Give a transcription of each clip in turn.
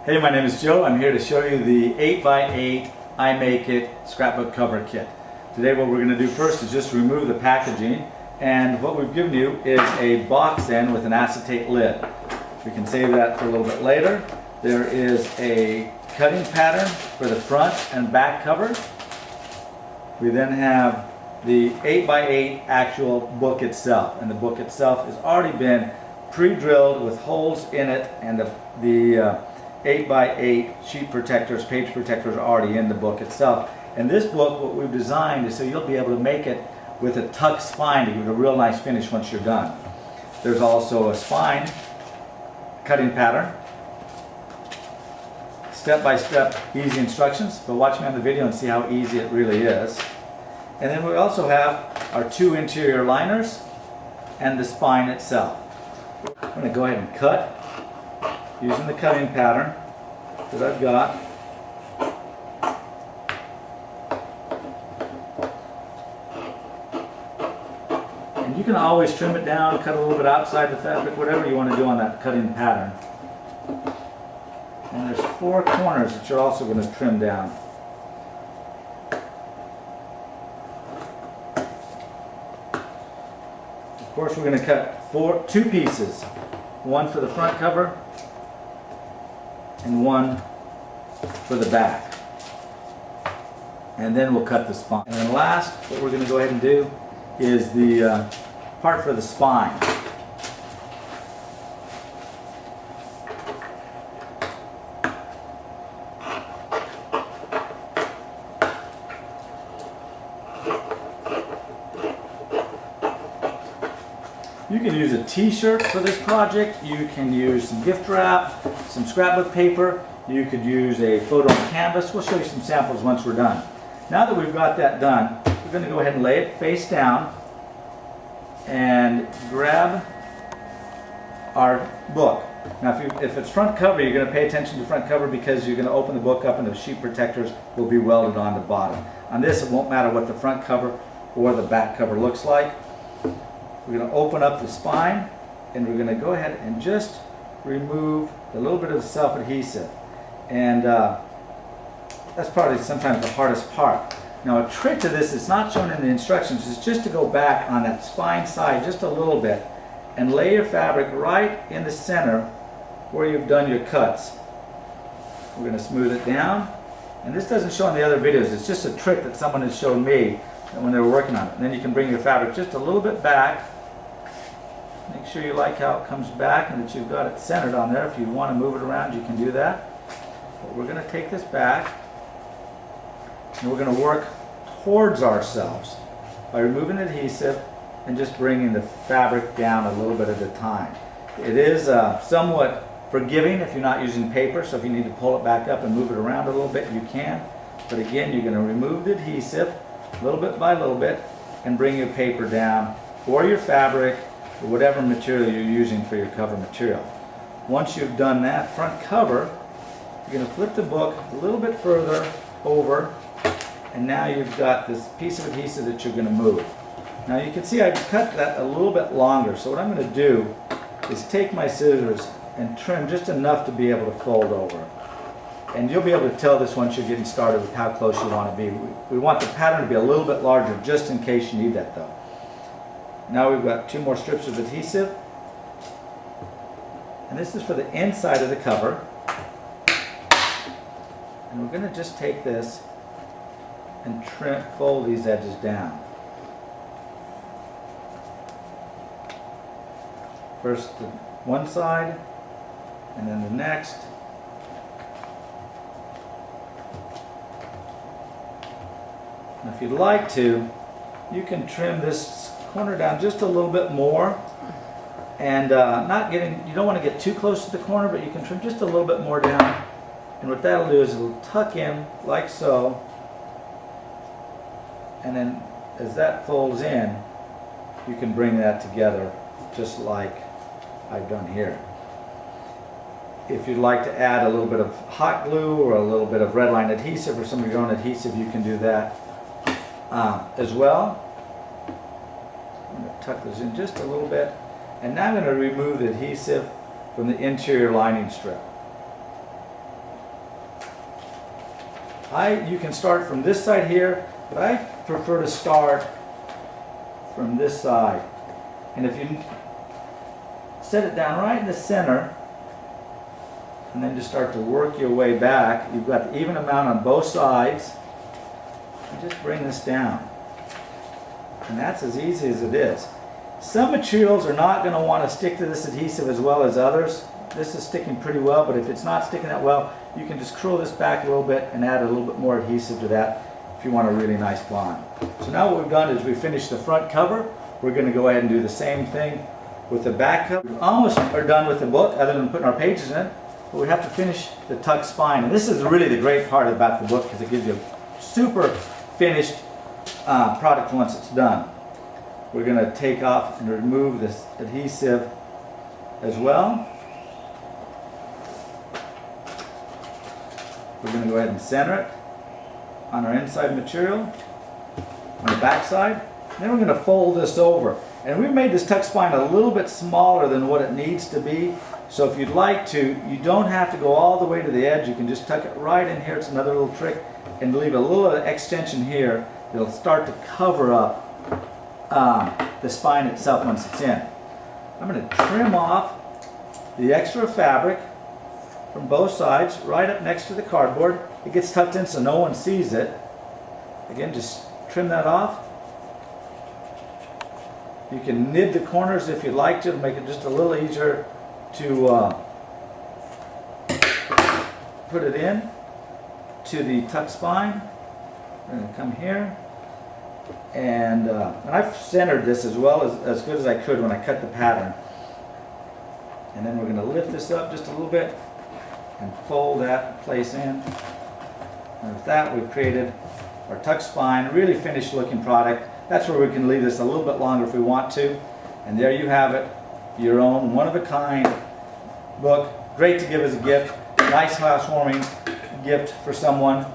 Hey, my name is Joe. I'm here to show you the 8x8 i-makit scrapbook cover kit. Today what we're going to do first is just remove the packaging, and what we've given you is a box end with an acetate lid. We can save that for a little bit later. There is a cutting pattern for the front and back cover. We then have the 8x8 actual book itself, and the book itself has already been pre-drilled with holes in it, and the 8x8 sheet protectors, page protectors are already in the book itself. And this book, what we've designed is so you'll be able to make it with a tuck spine to give it a real nice finish once you're done. There's also a spine cutting pattern, step-by-step easy instructions, but watch me on the video and see how easy it really is. And then we also have our two interior liners and the spine itself. I'm going to go ahead and cut using the cutting pattern that I've got. And you can always trim it down, cut a little bit outside the fabric, whatever you want to do on that cutting pattern. And there's 4 corners that you're also going to trim down. Of course, we're going to cut 2 pieces, one for the front cover and one for the back. And then we'll cut the spine. And then last, what we're going to go ahead and do is the part for the spine. You can use a t-shirt for this project, you can use some gift wrap, some scrapbook paper, you could use a photo on canvas. We'll show you some samples once we're done. Now that we've got that done, we're going to go ahead and lay it face down and grab our book. Now if it's front cover, you're going to pay attention to the front cover because you're going to open the book up and the sheet protectors will be welded on the bottom. On this, it won't matter what the front cover or the back cover looks like. We're going to open up the spine, and we're going to go ahead and just remove a little bit of self-adhesive. And that's probably sometimes the hardest part. Now a trick to this is not shown in the instructions, is just to go back on that spine side just a little bit and lay your fabric right in the center where you've done your cuts. We're going to smooth it down. And this doesn't show in the other videos, it's just a trick that someone has shown me when they were working on it. And then you can bring your fabric just a little bit back. Make sure you like how it comes back and that you've got it centered on there. If you want to move it around, you can do that. But we're going to take this back and we're going to work towards ourselves by removing the adhesive and just bringing the fabric down a little bit at a time. It is somewhat forgiving if you're not using paper, so if you need to pull it back up and move it around a little bit, you can. But again, you're going to remove the adhesive little bit by little bit and bring your paper down, or your fabric, or whatever material you're using for your cover material. Once you've done that front cover, you're going to flip the book a little bit further over, and now you've got this piece of adhesive that you're going to move. Now you can see I've cut that a little bit longer, so what I'm going to do is take my scissors and trim just enough to be able to fold over. And you'll be able to tell this once you're getting started with how close you want to be. We want the pattern to be a little bit larger just in case you need that though. Now we've got 2 more strips of adhesive. And this is for the inside of the cover. And we're going to just take this and fold these edges down. First the one side and then the next. Now if you'd like to, you can trim this corner down just a little bit more, and you don't want to get too close to the corner, but you can trim just a little bit more down, and what that'll do is it'll tuck in like so, and then as that folds in, you can bring that together just like I've done here. If you'd like to add a little bit of hot glue or a little bit of red line adhesive or some of your own adhesive, you can do that as well. I'm going to tuck those in just a little bit, and now I'm going to remove the adhesive from the interior lining strip. You can start from this side here, but I prefer to start from this side. And if you set it down right in the center, and then just start to work your way back, you've got the even amount on both sides, and just bring this down. And that's as easy as it is. Some materials are not going to want to stick to this adhesive as well as others. This is sticking pretty well, but if it's not sticking that well, you can just curl this back a little bit and add a little bit more adhesive to that if you want a really nice bond. So now what we've done is we finished the front cover. We're going to go ahead and do the same thing with the back cover. We almost are done with the book, other than putting our pages in, but we have to finish the tuck spine. And this is really the great part about the book, because it gives you a super finished product once it's done. We're going to take off and remove this adhesive as well. We're going to go ahead and center it on our inside material, on the back side. Then we're going to fold this over. And we've made this tuck spine a little bit smaller than what it needs to be. So if you'd like to, you don't have to go all the way to the edge. You can just tuck it right in here. It's another little trick. And leave a little extension here. It'll start to cover up the spine itself once it's in. I'm going to trim off the extra fabric from both sides, right up next to the cardboard. It gets tucked in so no one sees it. Again, just trim that off. You can nib the corners if you'd like to make it just a little easier to put it in to the tuck spine. We're going to come here, and I've centered this as well as good as I could when I cut the pattern. And then we're going to lift this up just a little bit and fold that place in. And with that, we've created our tuck spine, a really finished looking product. That's where we can leave this a little bit longer if we want to. And there you have it, your own one-of-a-kind book. Great to give as a gift. Nice housewarming gift for someone.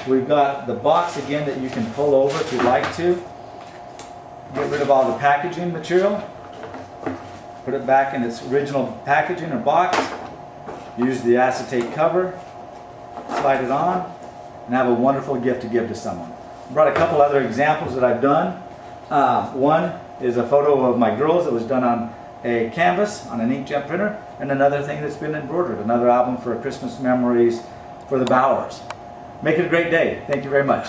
We've got the box again that you can pull over if you'd like to. Get rid of all the packaging material. Put it back in its original packaging or box. Use the acetate cover. Slide it on. And have a wonderful gift to give to someone. I brought a couple other examples that I've done. One is a photo of my girls that was done on a canvas on an inkjet printer, and another thing that's been embroidered, another album for Christmas memories for the Bowers. Make it a great day. Thank you very much.